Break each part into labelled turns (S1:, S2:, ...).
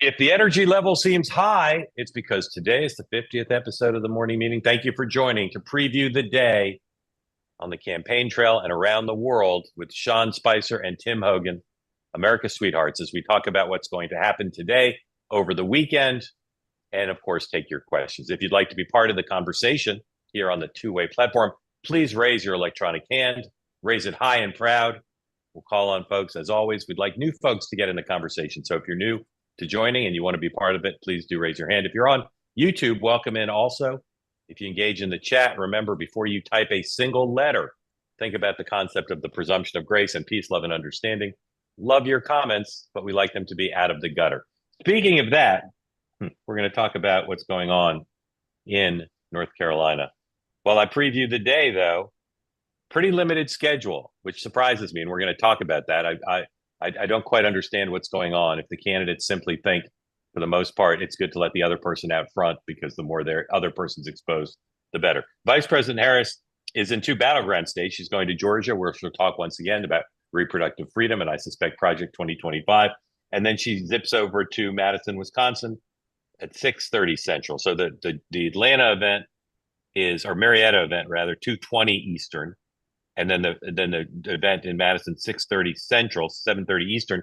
S1: If the energy level seems high, it's because today is the 50th episode of the morning meeting. Thank you for joining to preview the day on the campaign trail and around the world with Sean Spicer and Tim Hogan, America's sweethearts, as we talk about what's going to happen today, over the weekend, and of course, take your questions. If you'd like to be part of the conversation here on the two-way platform, please raise your electronic hand, raise it high and proud. We'll call on folks. As always, we'd like new folks to get in the conversation. So if you're new to joining and you want to be part of it, please do raise your hand. If you're on YouTube, welcome in also. If you engage in the chat, remember, before you type a single letter, think about the concept of the presumption of grace and peace, love, and understanding. Love your comments, but we like them to be out of the gutter. Speaking of that, we're going to talk about what's going on in North Carolina. While I preview the day, though, pretty limited schedule, which surprises me, and we're going to talk about that. I don't quite understand what's going on. If the candidates simply think, for the most part, it's good to let the other person out front because the more their other person's exposed, the better. Vice President Harris is in two battleground states. She's going to Georgia, where she'll talk once again about reproductive freedom, and I suspect Project 2025. And then she zips over to Madison, Wisconsin at 6:30 Central. So the Atlanta event is, or Marietta event rather, 2:20 Eastern. And then the event in Madison, 6:30 Central, 7:30 Eastern.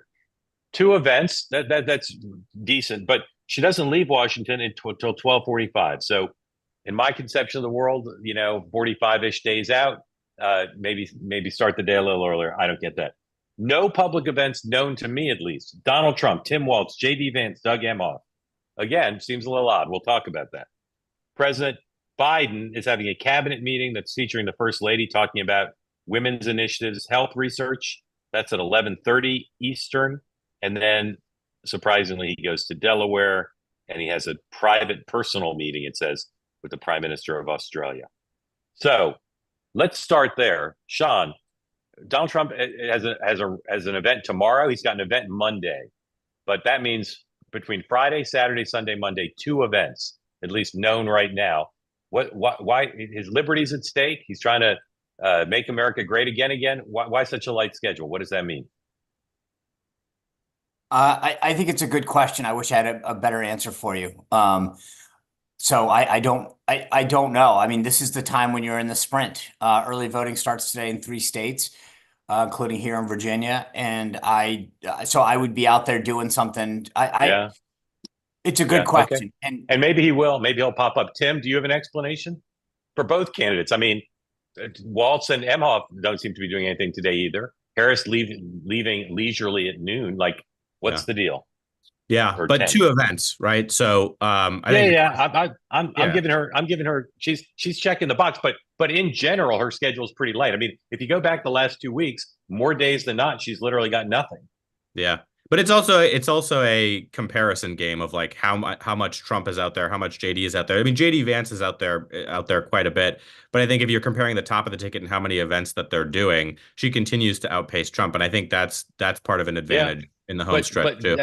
S1: Two events, that's decent, but she doesn't leave Washington until 12:45. So in my conception of the world, 45-ish days out, maybe start the day a little earlier. I don't get that. No public events known to me, at least. Donald Trump, Tim Walz, J.D. Vance, Doug Emhoff. Again, seems a little odd. We'll talk about that. President Biden is having a cabinet meeting that's featuring the First Lady talking about women's initiatives, health research. That's at 11:30 Eastern. And then, surprisingly, he goes to Delaware and he has a private, personal meeting, it says, with the Prime Minister of Australia. So let's start there. Sean, Donald Trump has an event tomorrow. He's got an event Monday. But that means between Friday, Saturday, Sunday, Monday, two events, at least known right now. Why his liberty's at stake? He's trying to make America great again. Why such a light schedule? What does that mean?
S2: I think it's a good question. I wish I had a better answer for you. So I don't know. I mean, this is the time when you're in the sprint. Early voting starts today in 3 states, including here in Virginia. And so I would be out there doing something.
S1: Yeah.
S2: It's a good question.
S1: Okay. And maybe he will. Maybe he'll pop up. Tim, do you have an explanation for both candidates? I mean, Walz and Emhoff don't seem to be doing anything today either. Harris leaving leisurely at noon. Like, what's the deal?
S3: Yeah, but 10. 2 events, right? So I'm giving her. She's checking the box, but in general, her schedule is pretty light. I mean, if you go back the last 2 weeks, more days than not, she's literally got nothing. Yeah. But it's also a comparison game of like how much Trump is out there, how much JD is out there. I mean, JD Vance is out there quite a bit. But I think if you're comparing the top of the ticket and how many events that they're doing, she continues to outpace Trump, and I think that's part of an advantage in the home stretch too.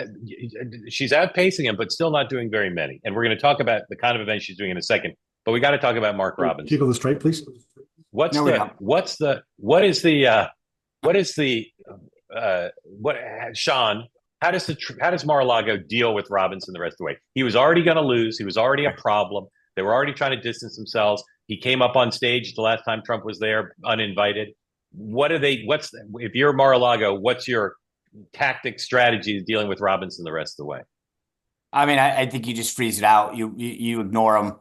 S1: She's outpacing him, but still not doing very many. And we're going to talk about the kind of events she's doing in a second. But we got to talk about Mark Robinson.
S4: Can you go straight, please?
S1: Sean? How does Mar-a-Lago deal with Robinson the rest of the way? He was already going to lose. He was already a problem. They were already trying to distance themselves. He came up on stage the last time Trump was there, uninvited. If you're Mar-a-Lago, what's your tactic strategy dealing with Robinson the rest of the way?
S2: I mean, I think you just freeze it out. You ignore him.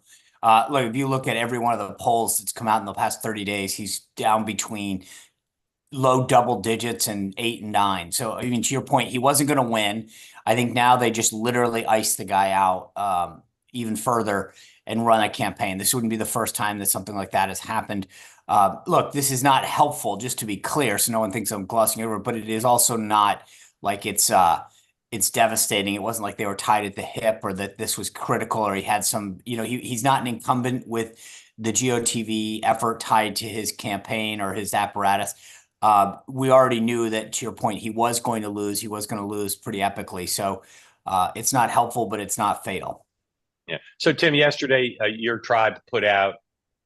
S2: Look, if you look at every one of the polls that's come out in the past 30 days, he's down between low double digits and 8 and 9. So, I mean, to your point, he wasn't going to win. I think now they just literally ice the guy out even further and run a campaign. This wouldn't be the first time that something like that has happened. Look, this is not helpful, just to be clear, so no one thinks I'm glossing over, but it is also not like it's devastating. It wasn't like they were tied at the hip or that this was critical or he had some, he's not an incumbent with the GOTV effort tied to his campaign or his apparatus. We already knew that, to your point, he was going to lose. He was going to lose pretty epically. So it's not helpful, but it's not fatal.
S1: Yeah. So, Tim, yesterday, your tribe put out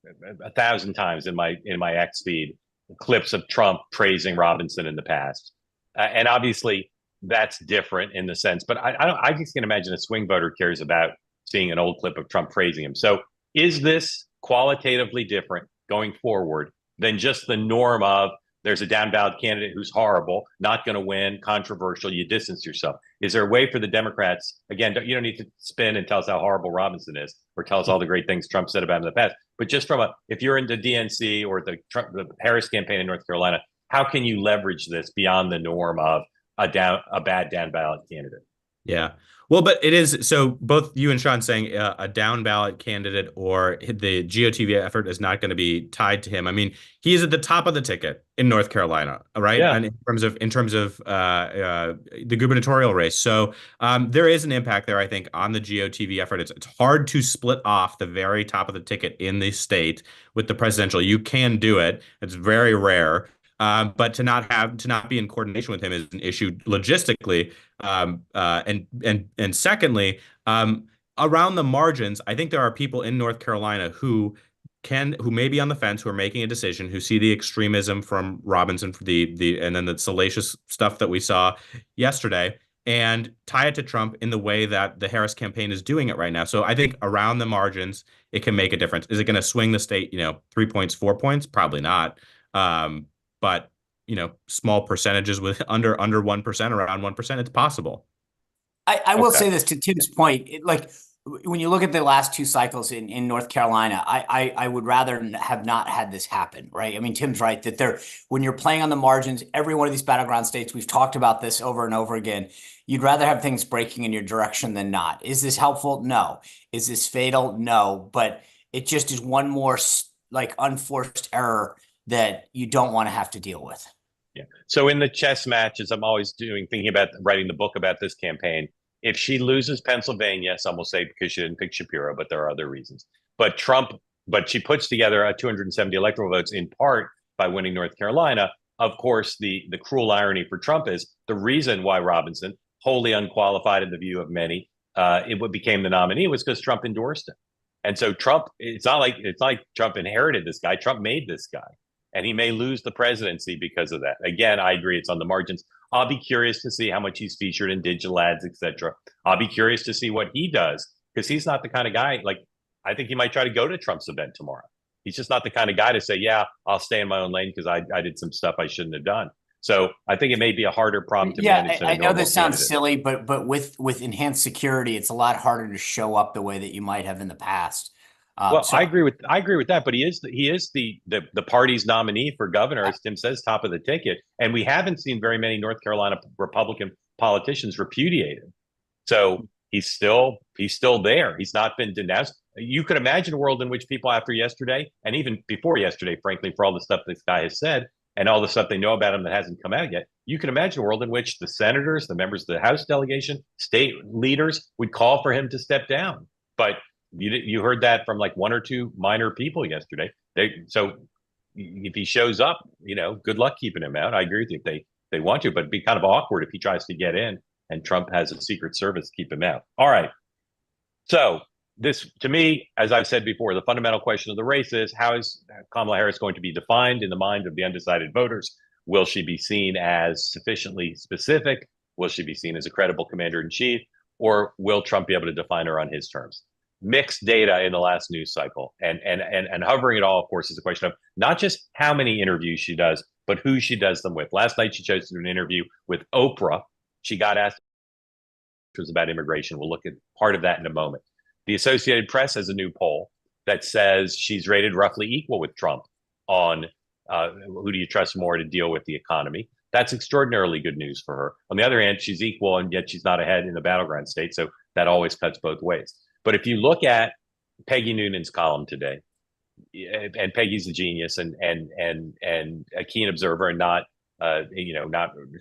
S1: 1,000 times in my X feed clips of Trump praising Robinson in the past. And obviously, that's different in the sense, but I just can imagine a swing voter cares about seeing an old clip of Trump praising him. So is this qualitatively different going forward than just the norm of there's a down ballot candidate who's horrible, not going to win, controversial, you distance yourself? Is there a way for the Democrats, again, you don't need to spin and tell us how horrible Robinson is or tell us all the great things Trump said about him in the past, but just from if you're in the DNC or the Harris campaign in North Carolina, how can you leverage this beyond the norm of a bad down ballot candidate?
S3: Yeah. Well, but it is, so both you and Sean saying a down ballot candidate or the GOTV effort is not going to be tied to him. I mean, he is at the top of the ticket in North Carolina, right?
S1: Yeah.
S3: And in terms of the gubernatorial race. So there is an impact there, I think, on the GOTV effort. It's hard to split off the very top of the ticket in the state with the presidential. You can do it. It's very rare. But to not be in coordination with him is an issue logistically. And secondly, around the margins, I think there are people in North Carolina who may be on the fence, who are making a decision, who see the extremism from Robinson, and then the salacious stuff that we saw yesterday, and tie it to Trump in the way that the Harris campaign is doing it right now. So I think around the margins, it can make a difference. Is it going to swing the state, 3 points, 4 points? Probably not. But small percentages with under 1%, around 1%, it's possible.
S2: I will say this to Tim's point, when you look at the last two cycles in North Carolina, I would rather have not had this happen, right? I mean, Tim's right that when you're playing on the margins, every one of these battleground states, we've talked about this over and over again, you'd rather have things breaking in your direction than not. Is this helpful? No. Is this fatal? No. But it just is one more unforced error that you don't want to have to deal with.
S1: Yeah. So in the chess matches, I'm always thinking about writing the book about this campaign. If she loses Pennsylvania, some will say because she didn't pick Shapiro, but there are other reasons. But she puts together 270 electoral votes in part by winning North Carolina. Of course, the cruel irony for Trump is the reason why Robinson, wholly unqualified in the view of many, became the nominee was because Trump endorsed him. And so Trump, it's not like Trump inherited this guy. Trump made this guy. And he may lose the presidency because of that. Again, I agree, it's on the margins. I'll be curious to see how much he's featured in digital ads, etc. I'll be curious to see what he does, because he's not the kind of guy, I think he might try to go to Trump's event tomorrow. He's just not the kind of guy to say, yeah, I'll stay in my own lane because I did some stuff I shouldn't have done. So I think it may be a harder problem to manage.
S2: I know this sounds silly, but with enhanced security, it's a lot harder to show up the way that you might have in the past.
S1: I agree with that, but he is the party's nominee for governor, as Tim says, top of the ticket, and we haven't seen very many North Carolina Republican politicians repudiate him. So he's still there. He's not been denounced. You could imagine a world in which people after yesterday, and even before yesterday, frankly, for all the stuff this guy has said and all the stuff they know about him that hasn't come out yet, you can imagine a world in which the senators, the members of the House delegation, state leaders would call for him to step down. But you heard that from one or two minor people yesterday. So if he shows up, good luck keeping him out. I agree with you if they want to, but it'd be kind of awkward if he tries to get in and Trump has a Secret Service keep him out. All right. So this, to me, as I've said before, the fundamental question of the race is, how is Kamala Harris going to be defined in the mind of the undecided voters? Will she be seen as sufficiently specific? Will she be seen as a credible commander-in-chief? Or will Trump be able to define her on his terms? Mixed data in the last news cycle, and hovering it all, of course, is a question of not just how many interviews she does, but who she does them with. Last night, she chose to do an interview with Oprah. She got asked, which was about immigration. We'll look at part of that in a moment. The Associated Press has a new poll that says she's rated roughly equal with Trump on who do you trust more to deal with the economy. That's extraordinarily good news for her. On the other hand, she's equal, and yet she's not ahead in the battleground state, so that always cuts both ways. But if you look at Peggy Noonan's column today, and Peggy's a genius and a keen observer, and not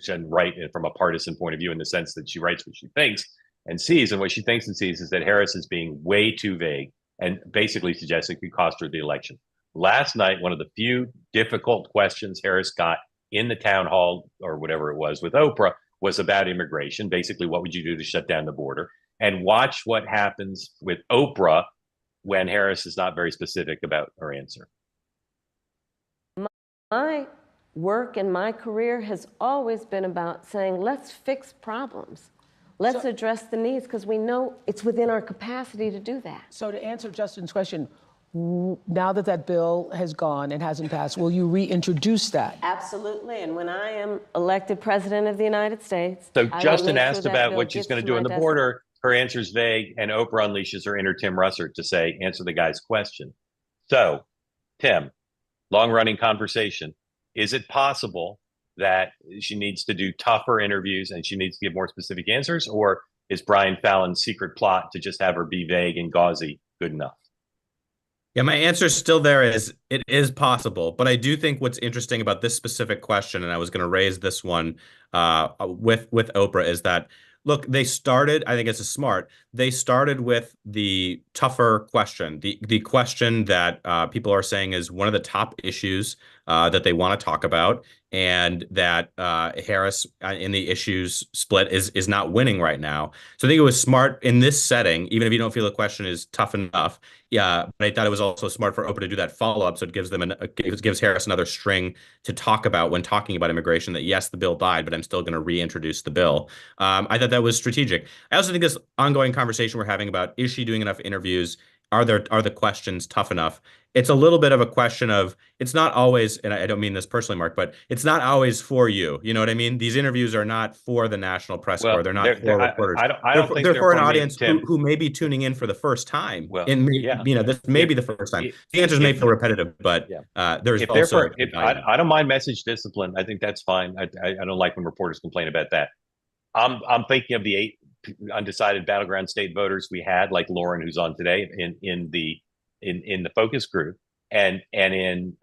S1: shouldn't write from a partisan point of view in the sense that she writes what she thinks and sees, and what she thinks and sees is that Harris is being way too vague and basically suggests it could cost her the election. Last night, one of the few difficult questions Harris got in the town hall or whatever it was with Oprah was about immigration. Basically, what would you do to shut down the border? And watch what happens with Oprah when Harris is not very specific about her answer.
S4: My work and my career has always been about saying, let's fix problems. Let's address the needs, because we know it's within our capacity to do that.
S5: So to answer Justin's question, now that that bill has gone and hasn't passed, will you reintroduce that?
S4: Absolutely, and when I am elected president of the United States,
S1: So
S4: I
S1: Justin
S4: will make
S1: asked
S4: sure that
S1: about
S4: bill
S1: what she's
S4: gets
S1: going to
S4: to
S1: do
S4: my
S1: on the
S4: desk.
S1: border. Her answer's vague, and Oprah unleashes her inner Tim Russert to say, answer the guy's question. So, Tim, long-running conversation. Is it possible that she needs to do tougher interviews and she needs to give more specific answers? Or is Brian Fallon's secret plot to just have her be vague and gauzy good enough?
S3: Yeah, my answer still there is it is possible, but I do think what's interesting about this specific question, and I was going to raise this one with Oprah, is that look, they started, I think it's a smart, they started with the tougher question, the question that people are saying is one of the top issues that they want to talk about, and that Harris in the issues split is not winning right now. So I think it was smart in this setting, even if you don't feel the question is tough enough. Yeah, but I thought it was also smart for Oprah to do that follow-up, so it gives them gives Harris another string to talk about when talking about immigration. That yes, the bill died, but I'm still going to reintroduce the bill. I thought that was strategic. I also think this ongoing conversation we're having about is she doing enough interviews? Are the questions tough enough? It's a little bit of a question of it's not always, and I don't mean this personally, Mark, but it's not always for you. You know what I mean? These interviews are not for the National Press Corps. They're not for reporters.
S1: I don't think
S3: they're for an
S1: me,
S3: audience
S1: Tim.
S3: who may be tuning in for the first time.
S1: Well,
S3: and
S1: yeah.
S3: you know, this may be the first time. The answers may feel repetitive, but there's also.
S1: I don't mind message discipline. I think that's fine. I don't like when reporters complain about that. I'm thinking of the 8 undecided battleground state voters we had, like Lauren, who's on today, in the focus group, and in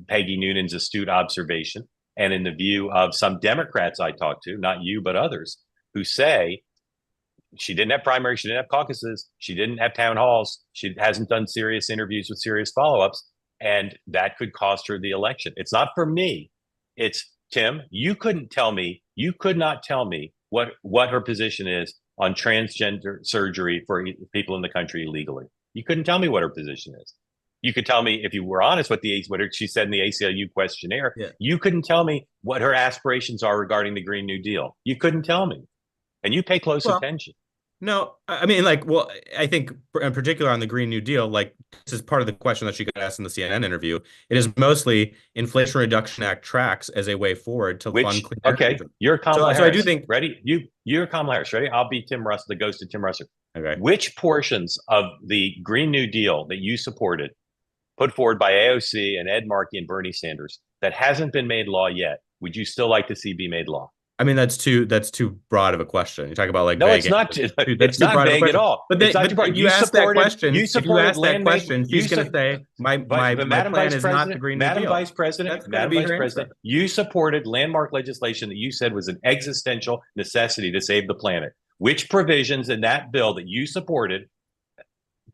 S1: Peggy Noonan's astute observation, and in the view of some Democrats I talked to, not you but others, who say she didn't have primaries, she didn't have caucuses, she didn't have town halls, she hasn't done serious interviews with serious follow-ups, and that could cost her the election. It's not for me. It's Tim. You could not tell me what her position is on transgender surgery for people in the country illegally. You couldn't tell me what her position is. You could tell me, if you were honest, what she said in the ACLU questionnaire. Yeah. You couldn't tell me what her aspirations are regarding the Green New Deal. You couldn't tell me, and you pay close attention.
S3: No, I mean, like, well, I think in particular on the Green New Deal, like, this is part of the question that she got asked in the CNN interview. It is mostly Inflation Reduction Act tracks as a way forward to fund clean energy.
S1: Okay, you're Kamala Harris.
S3: So I do think,
S1: ready? You're Kamala Harris. Ready? I'll be Tim Russert, the ghost of Tim Russert.
S3: Okay.
S1: Which portions of the Green New Deal that you supported, put forward by AOC and Ed Markey and Bernie Sanders, that hasn't been made law yet, would you still like to see be made law?
S3: I mean, that's too broad of a question. You talk about like
S1: no, it's not. It's not vague at all.
S3: But you asked that question. If you ask that question, she's going to say, "My plan is not the Green New Deal."
S1: Madam Vice President, you supported landmark legislation that you said was an existential necessity to save the planet. Which provisions in that bill that you supported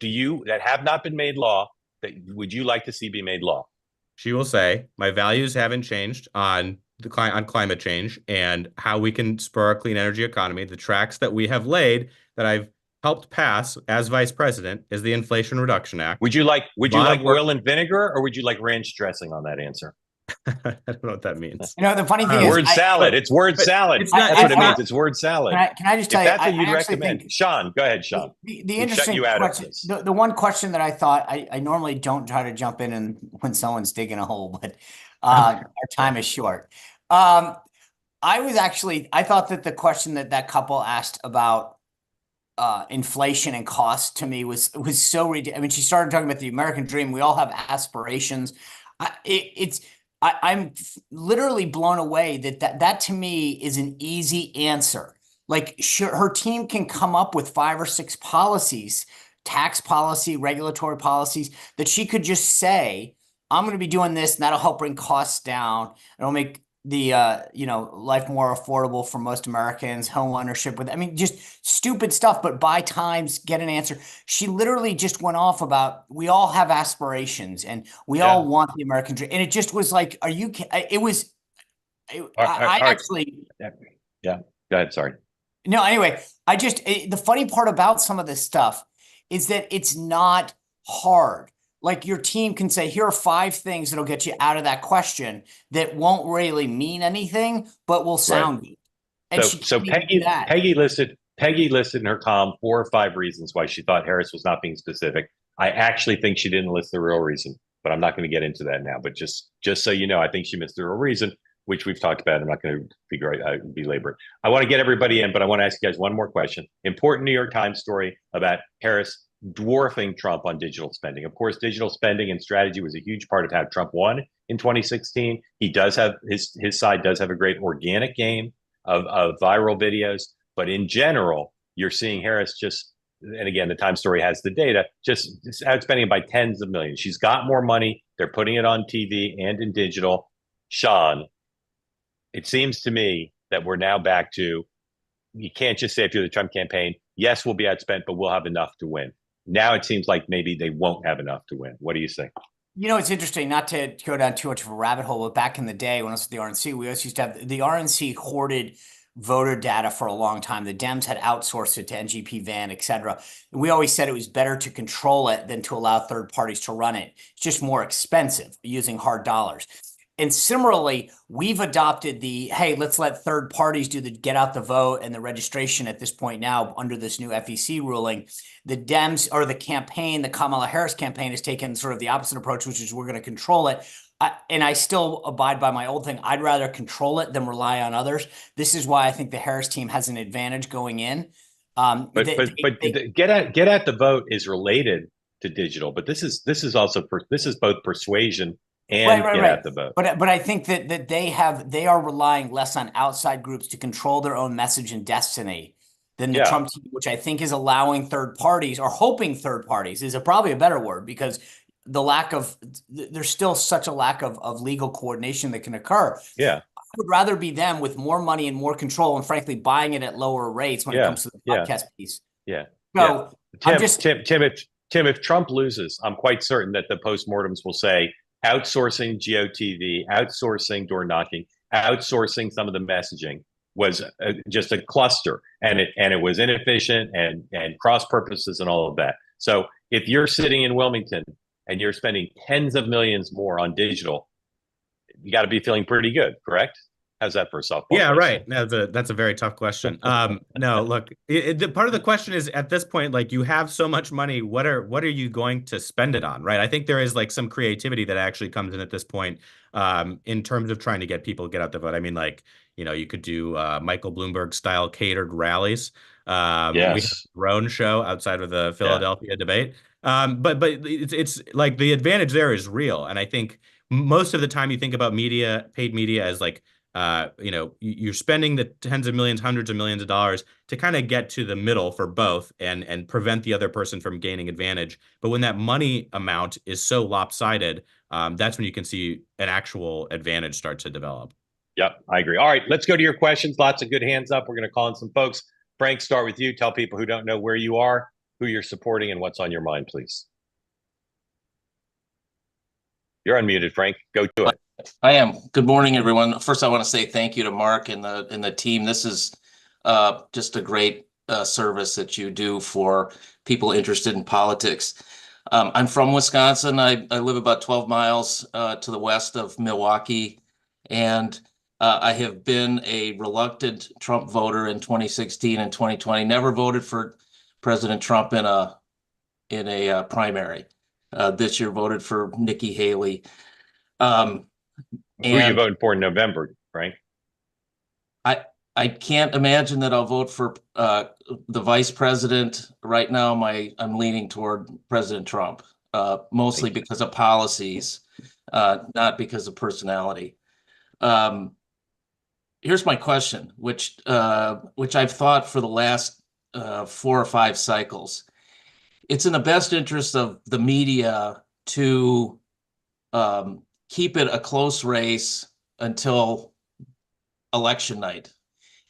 S1: that have not been made law that would you like to see be made law?
S3: She will say, "My values haven't changed on climate change and how we can spur a clean energy economy. The tracks that we have laid that I've helped pass as vice president is the Inflation Reduction Act."
S1: Would you like oil and vinegar, or would you like ranch dressing on that answer?
S3: I don't know what that means.
S2: You know, the funny thing is
S1: word salad. It's word salad. That's what it means. It's word salad.
S2: Can I just tell you?
S1: That's what you'd recommend. Sean, go ahead, Sean.
S2: The interesting question, the one question that I thought, I normally don't try to jump in and when someone's digging a hole, but our time is short. I thought that the question that couple asked about inflation and cost to me was so ridiculous. I mean, she started talking about the American dream. We all have aspirations. I'm literally blown away that to me is an easy answer. Like, sure, her team can come up with 5 or 6 policies, tax policy, regulatory policies, that she could just say, I'm going to be doing this, and that'll help bring costs down. It'll make the life more affordable for most Americans, home ownership just stupid stuff, but buy times, get an answer. She literally just went off about, we all have aspirations and we all want the American dream. And it just was like, are you, it was, actually.
S1: Yeah, go ahead. Sorry.
S2: No, anyway, the funny part about some of this stuff is that it's not hard. like your team can say, here are 5 things that'll get you out of that question that won't really mean anything, but will sound good. And
S1: So Peggy listed in her column 4 or 5 reasons why she thought Harris was not being specific. I actually think she didn't list the real reason, but I'm not going to get into that now. But just so you know, I think she missed the real reason, which we've talked about. I'm not going to belabor it. I want to get everybody in, but I want to ask you guys one more question. Important New York Times story about Harris dwarfing Trump on digital spending. Of course, digital spending and strategy was a huge part of how Trump won in 2016. He does have his side does have a great organic game of viral videos, but in general, you're seeing Harris just, and again, the Times story has the data, just outspending by tens of millions. She's got more money. They're putting it on TV and in digital. Sean, it seems to me that we're now back to, you can't just say if you're the Trump campaign, yes, we'll be outspent, but we'll have enough to win. Now it seems like maybe they won't have enough to win. What do you think?
S2: You know, it's interesting, not to go down too much of a rabbit hole, but back in the day when I was at the RNC, we always used to have the RNC hoarded voter data for a long time. The Dems had outsourced it to NGP Van, et cetera. We always said it was better to control it than to allow third parties to run it. It's just more expensive using hard dollars. And similarly, we've adopted the, hey, let's let third parties do the get out the vote and the registration at this point now under this new FEC ruling. The Dems, or the campaign, the Kamala Harris campaign, has taken sort of the opposite approach, which is we're going to control it. And I still abide by my old thing. I'd rather control it than rely on others. This is why I think the Harris team has an advantage going in.
S1: But get at the vote is related to digital, but this is both persuasion and get at the vote.
S2: But I think that they are relying less on outside groups to control their own message and destiny than the Trump team, which I think is allowing third parties, or hoping third parties is probably a better word, because there's still such a lack of legal coordination that can occur.
S1: Yeah.
S2: I would rather be them with more money and more control, and frankly buying it at lower rates when it comes to the podcast piece.
S1: Yeah.
S2: So
S1: Tim, if Trump loses, I'm quite certain that the postmortems will say outsourcing GOTV, outsourcing door knocking, outsourcing some of the messaging was just a cluster, and it was inefficient and cross purposes and all of that. So if you're sitting in Wilmington and you're spending tens of millions more on digital, you got to be feeling pretty good, correct? How's that for a softball?
S3: Yeah, right. That's a very tough question. No, look, the part of the question is, at this point, like, you have so much money, what are you going to spend it on, right? I think there is like some creativity that actually comes in at this point, in terms of trying to get people to get out the vote. I mean, like, you know, you could do Michael Bloomberg style catered rallies. We have a drone show outside of the Philadelphia debate. But it's like the advantage there is real, and I think most of the time you think about media, paid media, as like, you know, you're spending the tens of millions, hundreds of millions of dollars to kind of get to the middle for both and prevent the other person from gaining advantage. But when that money amount is so lopsided, that's when you can see an actual advantage start to develop.
S1: Yep, I agree. All right, let's go to your questions. Lots of good hands up. We're going to call in some folks. Frank, start with you. Tell people who don't know where you are, who you're supporting, and what's on your mind, please. You're unmuted, Frank. Go to it.
S6: I am. Good morning, everyone. First, I want to say thank you to Mark and the team. This is just a great service that you do for people interested in politics. I'm from Wisconsin. I live about 12 miles to the west of Milwaukee, and I have been a reluctant Trump voter in 2016 and 2020. Never voted for President Trump in a primary. This year voted for Nikki Haley.
S1: Who are you voting for in November, Frank?
S6: I can't imagine that I'll vote for the vice president right now. I'm leaning toward President Trump, mostly because of policies, not because of personality. Here's my question, which I've thought for the last 4 or 5 cycles. It's in the best interest of the media to keep it a close race until election night.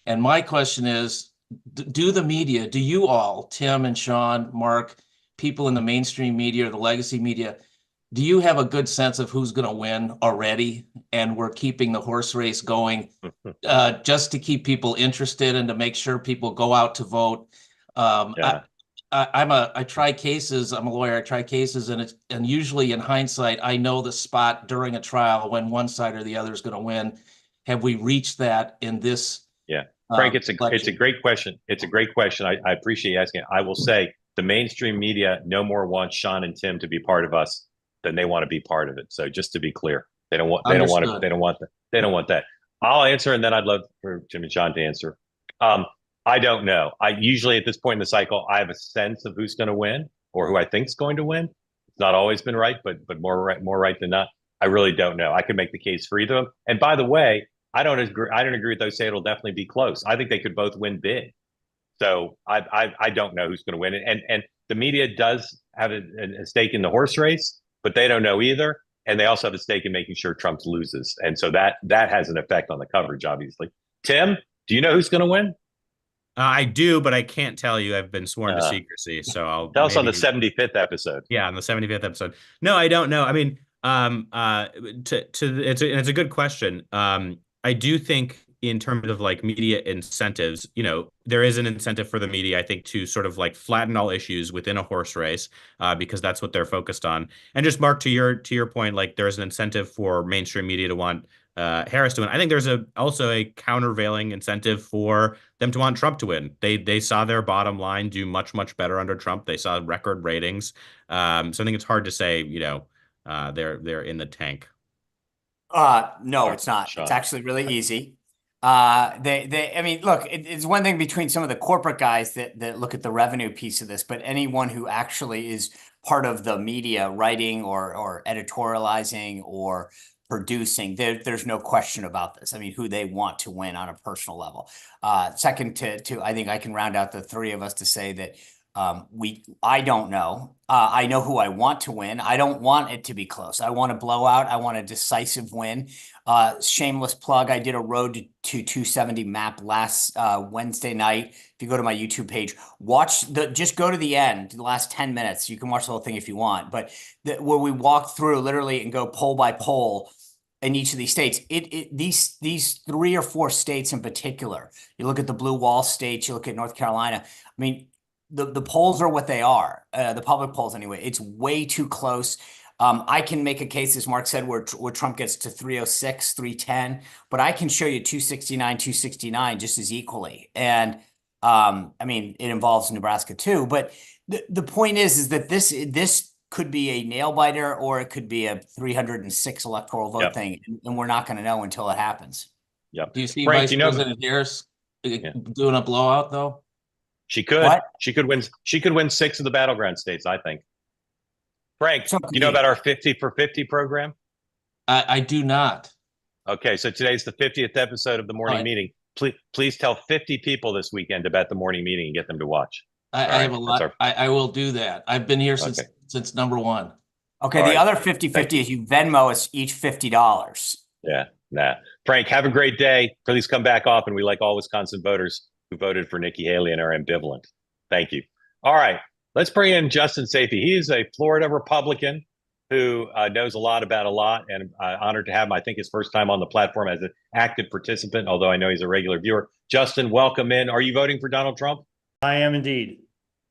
S6: And my question is, do you all, Tim and Sean, Mark, people in the mainstream media or the legacy media, do you have a good sense of who's going to win already? And we're keeping the horse race going just to keep people interested and to make sure people go out to vote. I try cases. I'm a lawyer. I try cases, and usually in hindsight, I know the spot during a trial when one side or the other is going to win. Have we reached that in this?
S1: Yeah, Frank, it's a
S6: election?
S1: great question. It's a great question. I appreciate you asking it. I will say the mainstream media no more wants Sean and Tim to be part of us than they want to be part of it. So just to be clear, they don't want
S6: Understood.
S1: they don't want that. I'll answer, and then I'd love for Tim and Sean to answer. I don't know. I usually at this point in the cycle, I have a sense of who's going to win or who I think's going to win. It's not always been right, but more right than not. I really don't know. I could make the case for either of them. And by the way, I don't agree with those say it'll definitely be close. I think they could both win big. So I don't know who's going to win it. And the media does have a stake in the horse race, but they don't know either. And they also have a stake in making sure Trump loses. And so that has an effect on the coverage, obviously. Tim, do you know who's going to win?
S3: I do, but I can't tell you. I've been sworn to secrecy, so I'll
S1: tell us on the 75th episode.
S3: Yeah, on the 75th episode. No, I don't know. I mean, it's a good question. I do think in terms of like media incentives, there is an incentive for the media, I think, to sort of like flatten all issues within a horse race, because that's what they're focused on. And just Mark, to your point, like there's an incentive for mainstream media to want Harris to win. I think there's also a countervailing incentive for them to want Trump to win. They saw their bottom line do much better under Trump. They saw record ratings. So I think it's hard to say, they're in the tank.
S2: No, it's not. It's actually really easy. I mean, look, it's one thing between some of the corporate guys that look at the revenue piece of this, but anyone who actually is part of the media writing or editorializing or producing, there's no question about this. I mean, who they want to win on a personal level. Second to I think I can round out the three of us to say that I don't know. I know who I want to win. I don't want it to be close. I want a blowout. I want a decisive win. Shameless plug. I did a road to 270 map last Wednesday night. If you go to my YouTube page, just go to the end, the last 10 minutes. You can watch the whole thing if you want, but where we walk through literally and go poll by poll in each of these states, these 3 or 4 states in particular, you look at the blue wall states, you look at North Carolina. I mean, the polls are what they are, the public polls anyway. It's way too close. I can make a case, as Mark said, where Trump gets to 306, 310, but I can show you 269, 269 just as equally. And I mean, it involves Nebraska too. But the point is that this could be a nail biter, or it could be a 306 electoral vote thing, and we're not going to know until it happens.
S1: Yep.
S6: Do you see Frank, Vice President Harris doing a blowout though?
S1: She could. What? She could win. She could win 6 of the battleground states, I think. Frank, you know about our 50 for 50 program?
S6: I do not.
S1: Okay, so today's the 50th episode of the morning meeting. Please tell 50 people this weekend about the morning meeting and get them to watch.
S6: I have a lot. I will do that. I've been here since number 1.
S2: Okay, the other 50-50 is you Venmo us each $50.
S1: Yeah, nah. Frank, have a great day. Please come back often. We like all Wisconsin voters who voted for Nikki Haley and are ambivalent. Thank you. All right, let's bring in Justin Safey. He is a Florida Republican who knows a lot about a lot, and honored to have him. I think his first time on the platform as an active participant, although I know he's a regular viewer. Justin, welcome in. Are you voting for Donald Trump?
S7: I am indeed.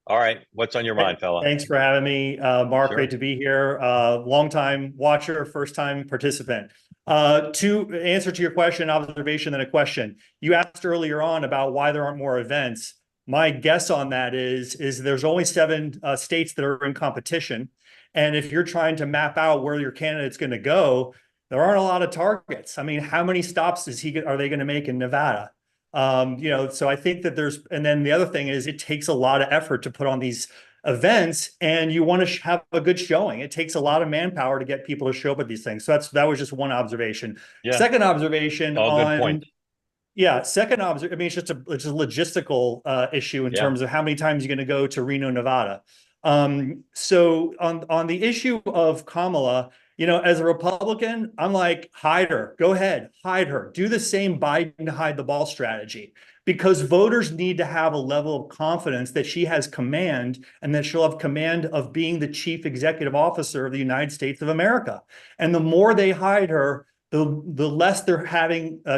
S1: All right. What's on your mind, fella?
S7: Thanks for having me. Mark, great to be here. Long-time watcher, first-time participant. To answer to your question, observation, and a question. You asked earlier on about why there aren't more events. My guess on that is there's only 7 states that are in competition. And if you're trying to map out where your candidate's going to go, there aren't a lot of targets. I mean, how many stops are they going to make in Nevada? So I think that and then the other thing is it takes a lot of effort to put on these events, and you want to have a good showing. It takes a lot of manpower to get people to show up at these things. So that was just one observation. Yeah. Second observation
S1: good point.
S7: Yeah. Second observation. I mean, it's just a logistical issue in terms of how many times you're going to go to Reno, Nevada. So on the issue of Kamala, as a Republican, I'm like, hide her. Go ahead, hide her. Do the same Biden hide the ball strategy, because voters need to have a level of confidence that she has command, and that she'll have command of being the chief executive officer of the United States of America. And the more they hide her, the less they're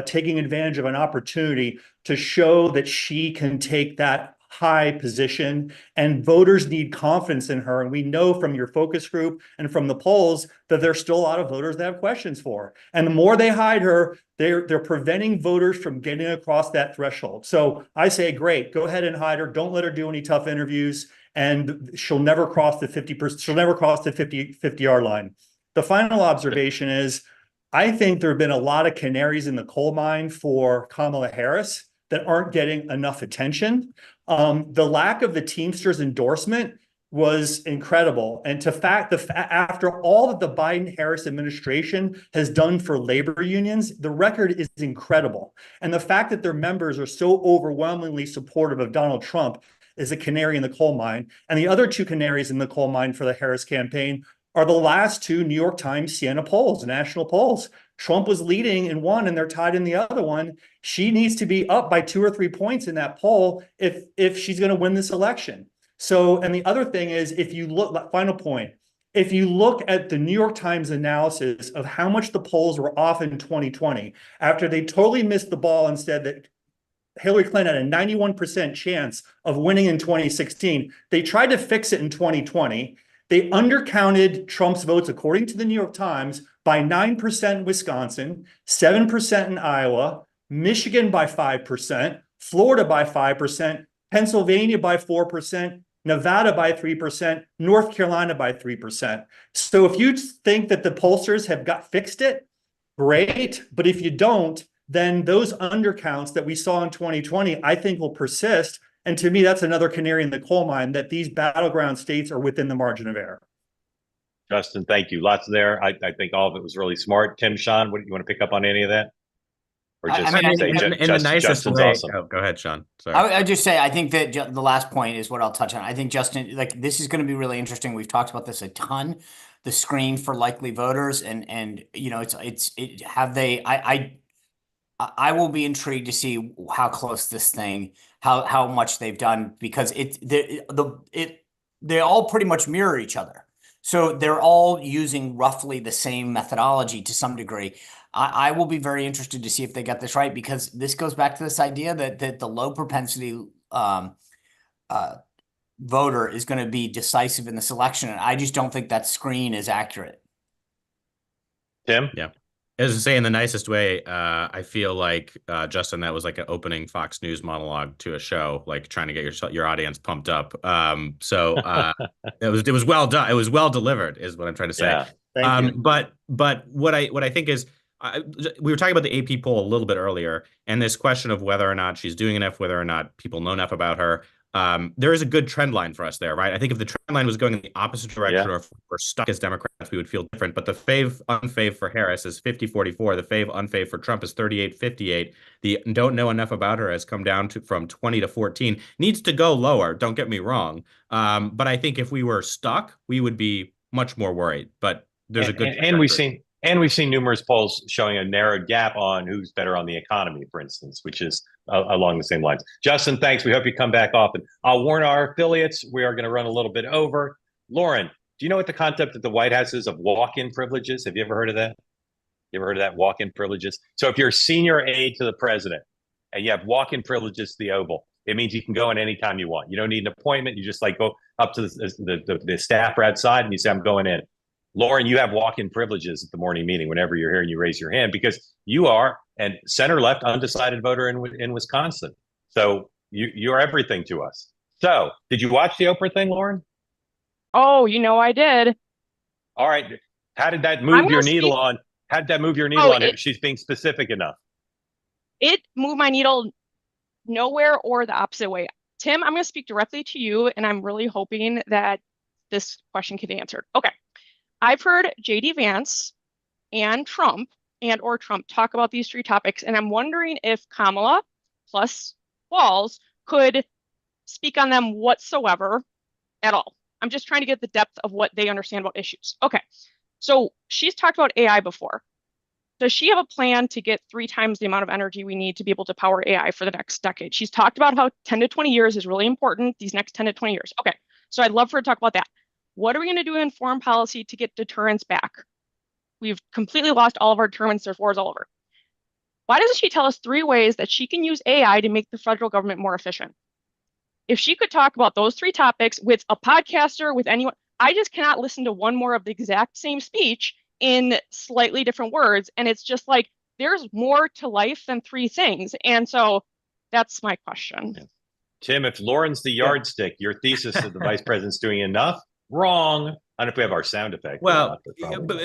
S7: taking advantage of an opportunity to show that she can take that high position, and voters need confidence in her. And we know from your focus group and from the polls that there's still a lot of voters that have questions for her. And the more they hide her, they're preventing voters from getting across that threshold. So I say, great, go ahead and hide her. Don't let her do any tough interviews, and she'll never cross the 50%. She'll never cross the 50-yard line. The final observation is, I think there have been a lot of canaries in the coal mine for Kamala Harris that aren't getting enough attention. The lack of the Teamsters endorsement was incredible. And after all that the Biden-Harris administration has done for labor unions, the record is incredible. And the fact that their members are so overwhelmingly supportive of Donald Trump is a canary in the coal mine. And the other two canaries in the coal mine for the Harris campaign are the last two New York Times Siena polls, national polls. Trump was leading in one and they're tied in the other one. She needs to be up by 2 or 3 points in that poll if she's going to win this election. So, and the other thing is, if you look, final point, if you look at the New York Times analysis of how much the polls were off in 2020, after they totally missed the ball and said that Hillary Clinton had a 91% chance of winning in 2016, they tried to fix it in 2020. They undercounted Trump's votes, according to the New York Times, by 9% in Wisconsin, 7% in Iowa, Michigan by 5%, Florida by 5%, Pennsylvania by 4%, Nevada by 3%, North Carolina by 3%. So if you think that the pollsters have fixed it, great. But if you don't, then those undercounts that we saw in 2020, I think will persist. And to me, that's another canary in the coal mine, that these battleground states are within the margin of error.
S1: Justin, thank you. Lots there. I think all of it was really smart. Tim, Sean, what do you want to pick up on any of that? Or just
S3: in the nicest
S1: Justin's
S3: way.
S1: awesome.
S3: Oh, go ahead, Sean. Sorry.
S2: I just say, I think that the last point is what I'll touch on. I think, Justin, like, this is going to be really interesting. We've talked about this a ton, the screen for likely voters, and you know, I will be intrigued to see how close this thing, how much they've done, because they all pretty much mirror each other. So they're all using roughly the same methodology to some degree. I will be very interested to see if they got this right, because this goes back to this idea that the low propensity voter is going to be decisive in this election. And I just don't think that screen is accurate.
S1: Tim?
S3: Yeah. As I say, in the nicest way, I feel like, Justin, that was like an opening Fox News monologue to a show, like trying to get your audience pumped up. So it was well done. It was well delivered, is what I'm trying to say.
S1: Yeah.
S7: Thank you.
S3: But what I think is, we were talking about the AP poll a little bit earlier, and this question of whether or not she's doing enough, whether or not people know enough about her. There is a good trend line for us there, right? I think if the trend line was going in the opposite direction, or if we're stuck as Democrats, we would feel different. But the unfave for Harris is 50-44. The unfave for Trump is 38-58. The don't know enough about her has come down from 20 to 14. Needs to go lower, don't get me wrong. But I think if we were stuck, we would be much more worried. But there's a good
S1: and we've seen numerous polls showing a narrowed gap on who's better on the economy, for instance, which is along the same lines. Justin, thanks. We hope you come back often. I'll warn our affiliates, we are going to run a little bit over. Lauren, do you know what the concept at the White House is of walk-in privileges? Have you ever heard of that? You ever heard of that, walk-in privileges? So if you're a senior aide to the president and you have walk-in privileges to the Oval, it means you can go in anytime you want. You don't need an appointment. You just go up to the staffer outside and you say, I'm going in. Lauren, you have walk-in privileges at the morning meeting whenever you're here and you raise your hand, because you are a center-left undecided voter in Wisconsin. So you're everything to us. So did you watch the Oprah thing, Lauren?
S8: Oh, I did.
S1: All right. How did that move your needle on? How did that move your needle on if she's being specific enough?
S8: It moved my needle nowhere or the opposite way. Tim, I'm going to speak directly to you, and I'm really hoping that this question can be answered. Okay. I've heard JD Vance and Trump talk about these 3 topics, and I'm wondering if Kamala plus Walz could speak on them whatsoever at all. I'm just trying to get the depth of what they understand about issues. Okay, so she's talked about AI before. Does she have a plan to get 3 times the amount of energy we need to be able to power AI for the next decade? She's talked about how 10 to 20 years is really important, these next 10 to 20 years. Okay, so I'd love for her to talk about that. What are we going to do in foreign policy to get deterrence back? We've completely lost all of our deterrence. There's wars all over. Why doesn't she tell us 3 ways that she can use AI to make the federal government more efficient? if she could talk about those 3 topics with a podcaster, with anyone, I just cannot listen to one more of the exact same speech in slightly different words. And it's just like, there's more to life than 3 things. And so that's my question.
S1: Yeah. Tim, if Lauren's the yardstick, your thesis that the vice president's doing enough, wrong. I don't know if we have our sound effect.
S3: Well,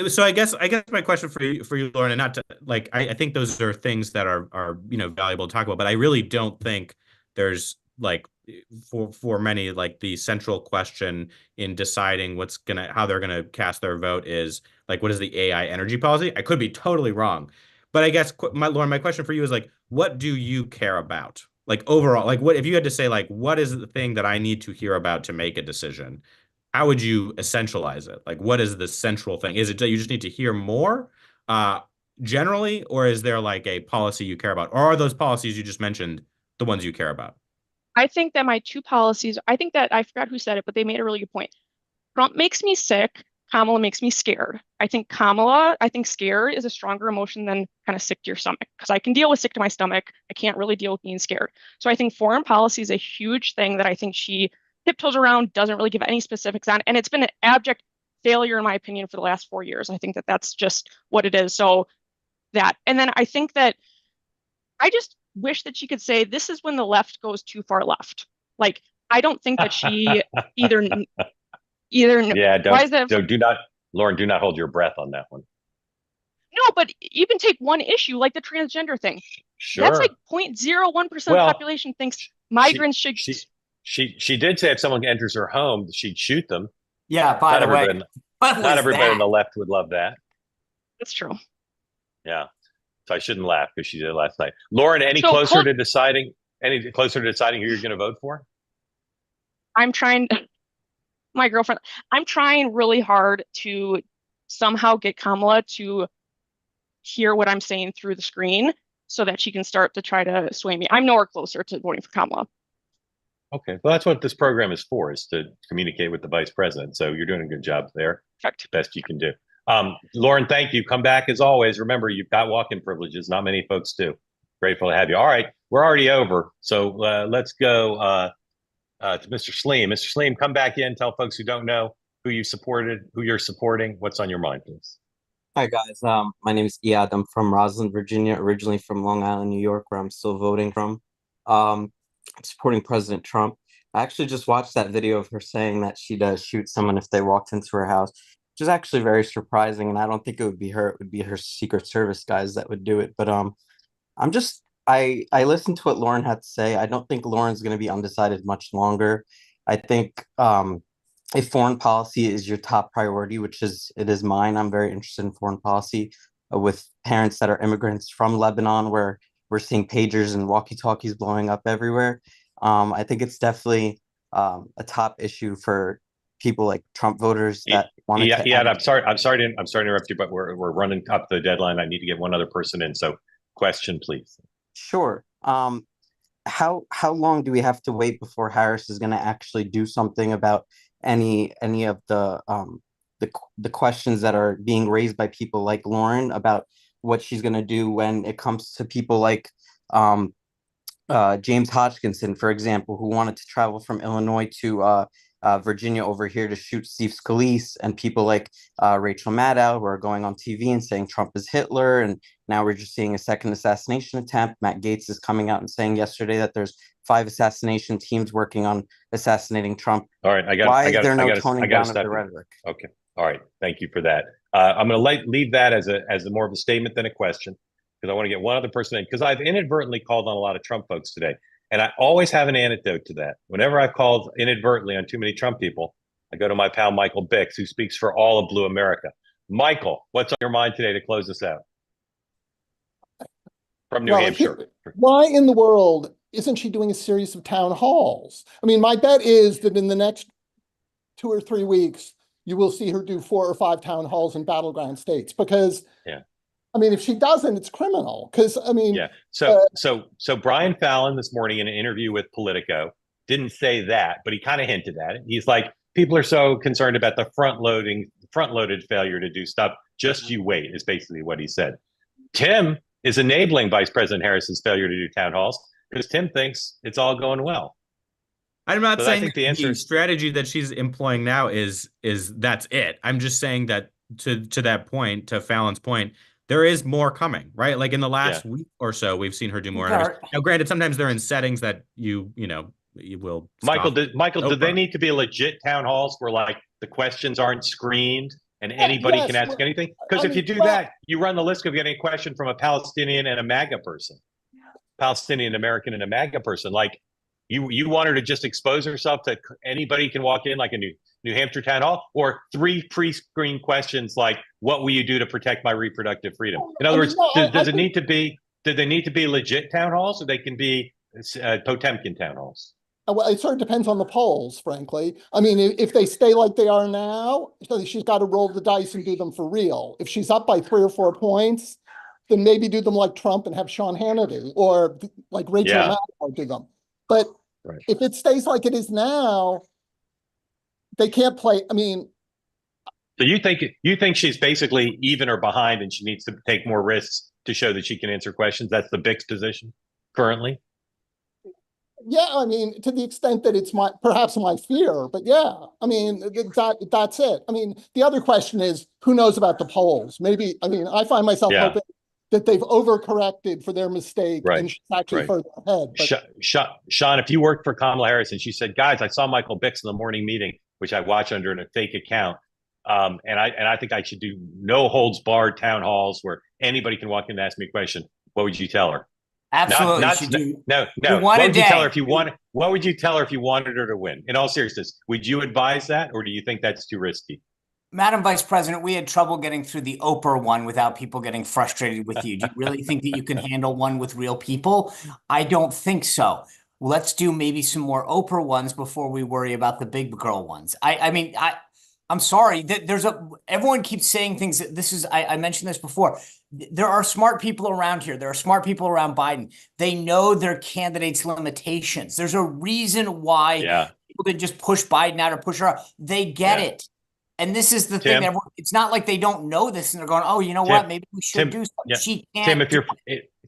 S3: so I guess my question for you, Lauren, and not to like, I think those are things that are valuable to talk about, but I really don't think there's like for many, like the central question in deciding how they're gonna cast their vote is like, what is the AI energy policy? I could be totally wrong, but I guess Lauren, my question for you is like, what do you care about? Like overall, like what if you had to say like, what is the thing that I need to hear about to make a decision? How would you essentialize it? Like, what is the central thing? Is it that you just need to hear more generally, or is there like a policy you care about? Or are those policies you just mentioned the ones you care about?
S8: I think that my 2 policies, I think that I forgot who said it, but they made a really good point. Trump makes me sick. Kamala makes me scared. I think scared is a stronger emotion than kind of sick to your stomach, because I can deal with sick to my stomach. I can't really deal with being scared. So I think foreign policy is a huge thing that I think she tiptoes around, doesn't really give any specifics on. And it's been an abject failure, in my opinion, for the last 4 years. I think that that's just what it is. So that, and then I think that I just wish that she could say, this is when the left goes too far left. Like, I don't think that she either.
S1: Yeah, do not, Lauren, do not hold your breath on that one.
S8: No, but even take one issue like the transgender thing.
S1: Sure.
S8: That's like 0.01% of the population thinks migrants should.
S1: She did say if someone enters her home, she'd shoot them.
S2: Yeah, by the way.
S1: Not everybody on the left would love that.
S8: That's true.
S1: Yeah. So I shouldn't laugh because she did it last night. Lauren, any closer to deciding who you're going to vote for?
S8: I'm trying really hard to somehow get Kamala to hear what I'm saying through the screen so that she can start to try to sway me. I'm nowhere closer to voting for Kamala.
S1: Okay. Well, that's what this program is for, is to communicate with the vice president. So you're doing a good job there.
S8: Perfect.
S1: Best you can do. Lauren, thank you. Come back as always. Remember, you've got walk-in privileges. Not many folks do. Grateful to have you. All right. We're already over. So let's go to Mr. Sleem. Mr. Sleem, come back in. Tell folks who don't know who you're supporting. What's on your mind, please?
S9: Hi, guys. My name is Iad. I'm from Roslyn, Virginia, originally from Long Island, New York, where I'm still voting from. I'm supporting President Trump. I actually just watched that video of her saying that she'd shoot someone if they walked into her house, which is actually very surprising. And I don't think it would be her. It would be her Secret Service guys that would do it. But I listened to what Lauren had to say. I don't think Lauren's going to be undecided much longer. I think if foreign policy is your top priority, which it is mine, I'm very interested in foreign policy with parents that are immigrants from Lebanon, where we're seeing pagers and walkie-talkies blowing up everywhere. I think it's definitely a top issue for people like Trump voters that want to.
S1: Yeah, I'm sorry to interrupt you, but we're running up the deadline. I need to get one other person in. So, question, please.
S9: Sure. How long do we have to wait before Harris is going to actually do something about any of the questions that are being raised by people like Lauren about what she's going to do when it comes to people like James Hodgkinson, for example, who wanted to travel from Illinois to Virginia over here to shoot Steve Scalise, and people like Rachel Maddow, who are going on TV and saying Trump is Hitler. And now we're just seeing a second assassination attempt. Matt Gaetz is coming out and saying yesterday that there's 5 assassination teams working on assassinating Trump.
S1: All right,
S9: Why is there no toning down of the rhetoric?
S1: Okay, all right, thank you for that. I'm going to leave that as a more of a statement than a question, because I want to get one other person in, because I've inadvertently called on a lot of Trump folks today. And I always have an anecdote to that. Whenever I've called inadvertently on too many Trump people, I go to my pal Michael Bix, who speaks for all of Blue America. Michael, what's on your mind today to close this out? From New Hampshire.
S10: Why in the world isn't she doing a series of town halls? I mean, my bet is that in the next 2 or 3 weeks, you will see her do 4 or 5 town halls in battleground states, because I mean, if she doesn't, it's criminal. Because I mean,
S1: So Brian Fallon this morning in an interview with Politico didn't say that, but he kind of hinted at it. He's like, people are so concerned about the front-loaded failure to do stuff. Just you wait, is basically what he said. Tim is enabling Vice President Harris's failure to do town halls because Tim thinks it's all going well.
S3: I'm not
S1: So I
S3: saying
S1: think
S3: that
S1: the answer
S3: the
S1: is
S3: strategy that she's employing now is that's it. I'm just saying that to that point, to Fallon's point, there is more coming, right? Like in the last week or so, we've seen her do more interviews. Now, granted, sometimes they're in settings that you will
S1: Michael,
S3: scoff
S1: do they
S3: over.
S1: need to be legit town halls where like the questions aren't screened and anybody
S10: yes,
S1: can ask anything? Because
S10: I
S1: if you
S10: mean,
S1: do that, you run the risk of getting a question from a Palestinian and a MAGA person, Palestinian American and a MAGA person. Like you want her to just expose herself to anybody can walk in, like a New Hampshire town hall, or 3 pre-screened questions like, what will you do to protect my reproductive freedom? In other words, does it need to be, do they need to be legit town halls, or they can be Potemkin town halls?
S10: Well, it sort of depends on the polls, frankly. I mean, if they stay like they are now, she's got to roll the dice and do them for real. If she's up by 3 or 4 points, then maybe do them like Trump and have Sean Hannity, or like Rachel Maddow do them. But if it stays like it is now, they can't play. I mean,
S1: so you think she's basically even or behind, and she needs to take more risks to show that she can answer questions? That's the Bix position currently.
S10: Yeah, I mean, to the extent that it's perhaps my fear, but yeah, I mean, that's it. I mean, the other question is, who knows about the polls? Maybe, I mean, I find myself hoping that they've overcorrected for their mistake and she's actually further ahead. But...
S1: Sean, if you worked for Kamala Harris and she said, guys, I saw Michael Bix in the morning meeting, which I watched under a fake account, and I think I should do no holds barred town halls where anybody can walk in and ask me a question, what would you tell her?
S2: Absolutely.
S1: No. What would you tell her if you wanted? What would you tell her if you wanted her to win? In all seriousness, would you advise that, or do you think that's too risky?
S2: Madam Vice President, we had trouble getting through the Oprah one without people getting frustrated with you. Do you really think that you can handle one with real people? I don't think so. Let's do maybe some more Oprah ones before we worry about the big girl ones. I'm sorry. Everyone keeps saying things that I mentioned this before. There are smart people around here. There are smart people around Biden. They know their candidates' limitations. There's a reason why people didn't just push Biden out or push her out. They get it. And this is the thing. It's not like they don't know this and they're going, oh, you know what? Maybe we should do something.
S1: Yeah.
S2: She can't.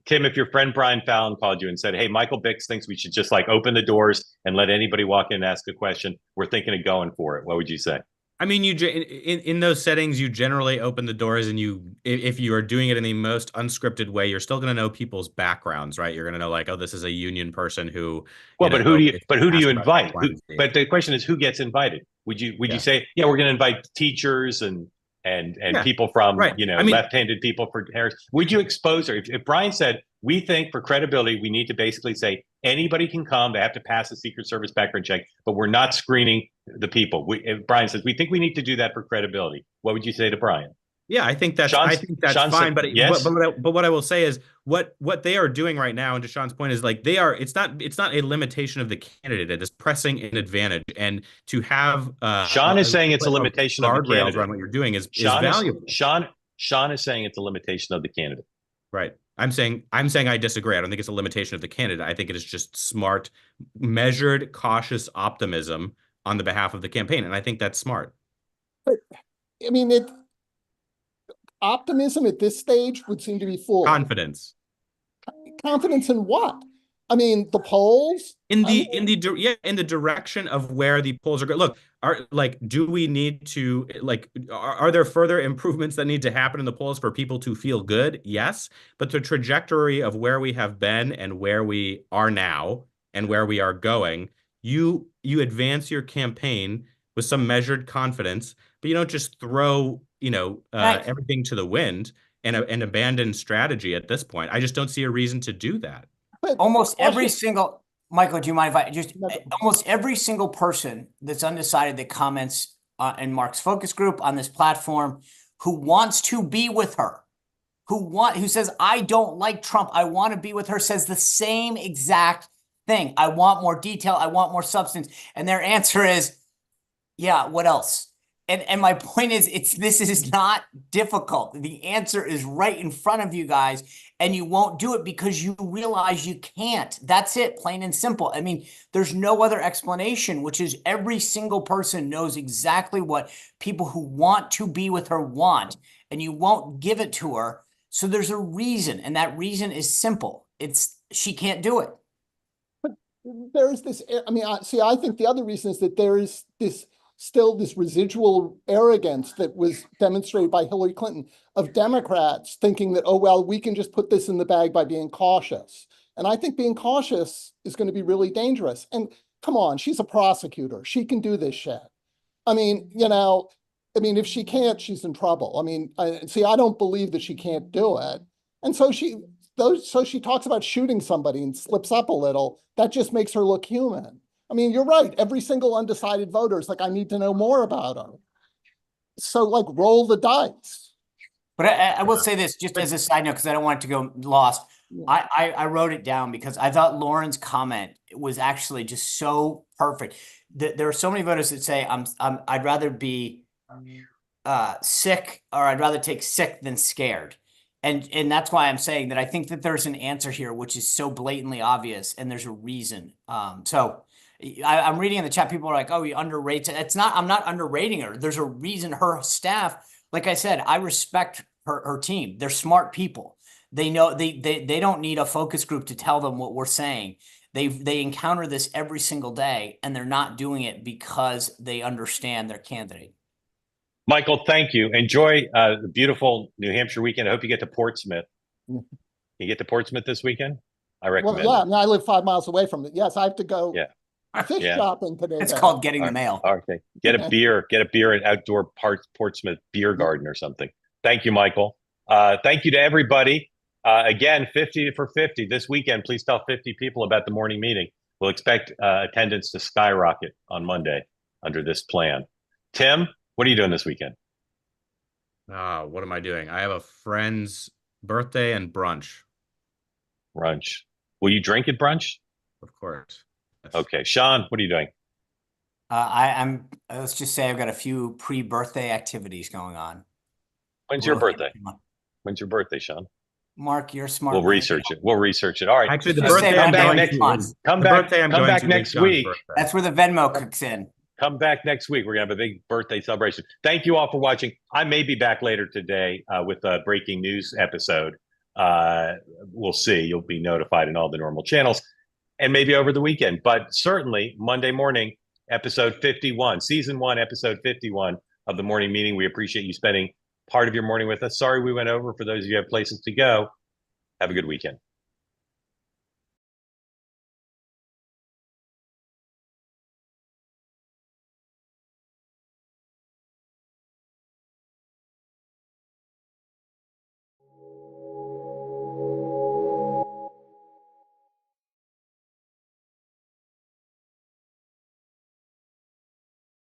S1: Tim, if your friend Brian Fallon called you and said, hey, Michael Bix thinks we should just like open the doors and let anybody walk in and ask a question, we're thinking of going for it, what would you say?
S3: I mean, in those settings, you generally open the doors, and if you are doing it in the most unscripted way, you're still going to know people's backgrounds, right? You're going to know, like, oh, this is a union person who.
S1: Well, but who do you invite? But the question is, who gets invited? Would you say, yeah, we're going to invite teachers and people from left-handed people for Harris? Would you expose her if Brian said, we think for credibility, we need to basically say anybody can come. They have to pass a Secret Service background check, but we're not screening the people. If Brian says we think we need to do that for credibility, what would you say to Brian?
S3: Yeah, I think that's fine. But what I will say is what they are doing right now, and to Sean's point, is like it's not a limitation of the candidate. It is pressing an advantage, and to have
S1: Sean is saying it's a limitation of the candidate.
S3: Around what you're doing is valuable.
S1: Sean is saying it's a limitation of the candidate.
S3: Right. I'm saying I disagree. I don't think it's a limitation of the candidate. I think it is just smart, measured, cautious optimism on the behalf of the campaign, and I think that's smart.
S10: But I mean, optimism at this stage would seem to be full.
S3: Confidence.
S10: Confidence in what? I mean, the polls
S3: in the direction of where the polls are going. Look, do we need to are there further improvements that need to happen in the polls for people to feel good? Yes, but the trajectory of where we have been and where we are now and where we are going, you advance your campaign with some measured confidence, but you don't just throw everything to the wind and abandon strategy at this point. I just don't see a reason to do that.
S2: Almost every single, Michael, do you mind if almost every single person that's undecided that comments in Mark's focus group on this platform who wants to be with her, who says, I don't like Trump, I want to be with her, says the same exact thing. I want more detail, I want more substance. And their answer is, yeah, what else? And my point is, this is not difficult. The answer is right in front of you guys, and you won't do it because you realize you can't. That's it, plain and simple. I mean, there's no other explanation, which is every single person knows exactly what people who want to be with her want, and you won't give it to her. So there's a reason, and that reason is simple. She can't do it.
S10: there's this, I mean, I think the other reason is that there is still this residual arrogance that was demonstrated by Hillary Clinton of Democrats thinking that, oh, well, we can just put this in the bag by being cautious. And I think being cautious is going to be really dangerous. And come on, she's a prosecutor. She can do this shit. I mean, if she can't, she's in trouble. I mean, I don't believe that she can't do it. And so she talks about shooting somebody and slips up a little. That just makes her look human. I mean, you're right. Every single undecided voter is like, I need to know more about her. So like, roll the dice.
S2: But I will say this, just as a side note, because I don't want it to go lost. I wrote it down because I thought Lauren's comment was actually just so perfect. There are so many voters that say, I'd rather be sick, or I'd rather take sick than scared. And that's why I'm saying that I think that there's an answer here, which is so blatantly obvious, and there's a reason. So I'm reading in the chat, people are like, oh, he underrates it. I'm not underrating her. There's a reason. Her staff, like I said, I respect her team. They're smart people. They know they don't need a focus group to tell them what we're saying. They encounter this every single day, and they're not doing it because they understand their candidate.
S1: Michael, thank you. Enjoy the beautiful New Hampshire weekend. I hope you get to Portsmouth. You get to Portsmouth this weekend? I recommend.
S10: Well, yeah, I mean, I live 5 miles away from it. Yes, I have to go.
S1: Yeah.
S10: Fish shopping today.
S2: It's called getting the mail.
S1: Okay. Get a beer at outdoor Portsmouth beer garden or something. Thank you, Michael. Thank you to everybody. Again, 50 for 50 this weekend. Please tell 50 people about the morning meeting. We'll expect attendance to skyrocket on Monday under this plan. Tim, what are you doing this weekend?
S3: What am I doing? I have a friend's birthday and brunch.
S1: Brunch. Will you drink at brunch?
S3: Of course. Yes.
S1: Okay. Sean, what are you doing?
S2: Let's just say I've got a few pre-birthday activities going on.
S1: When's your birthday? When's your birthday, Sean?
S2: Mark, you're smart.
S1: We'll research it. We'll research it. All right.
S3: Actually, the birthday I'm going to.
S1: Come back next week.
S2: That's where the Venmo kicks in.
S1: Come back next week. We're going to have a big birthday celebration. Thank you all for watching. I may be back later today with a breaking news episode. We'll see. You'll be notified in all the normal channels, and maybe over the weekend. But certainly Monday morning, episode 51, season 1, episode 51 of the morning meeting. We appreciate you spending part of your morning with us. Sorry we went over. For those of you who have places to go, have a good weekend.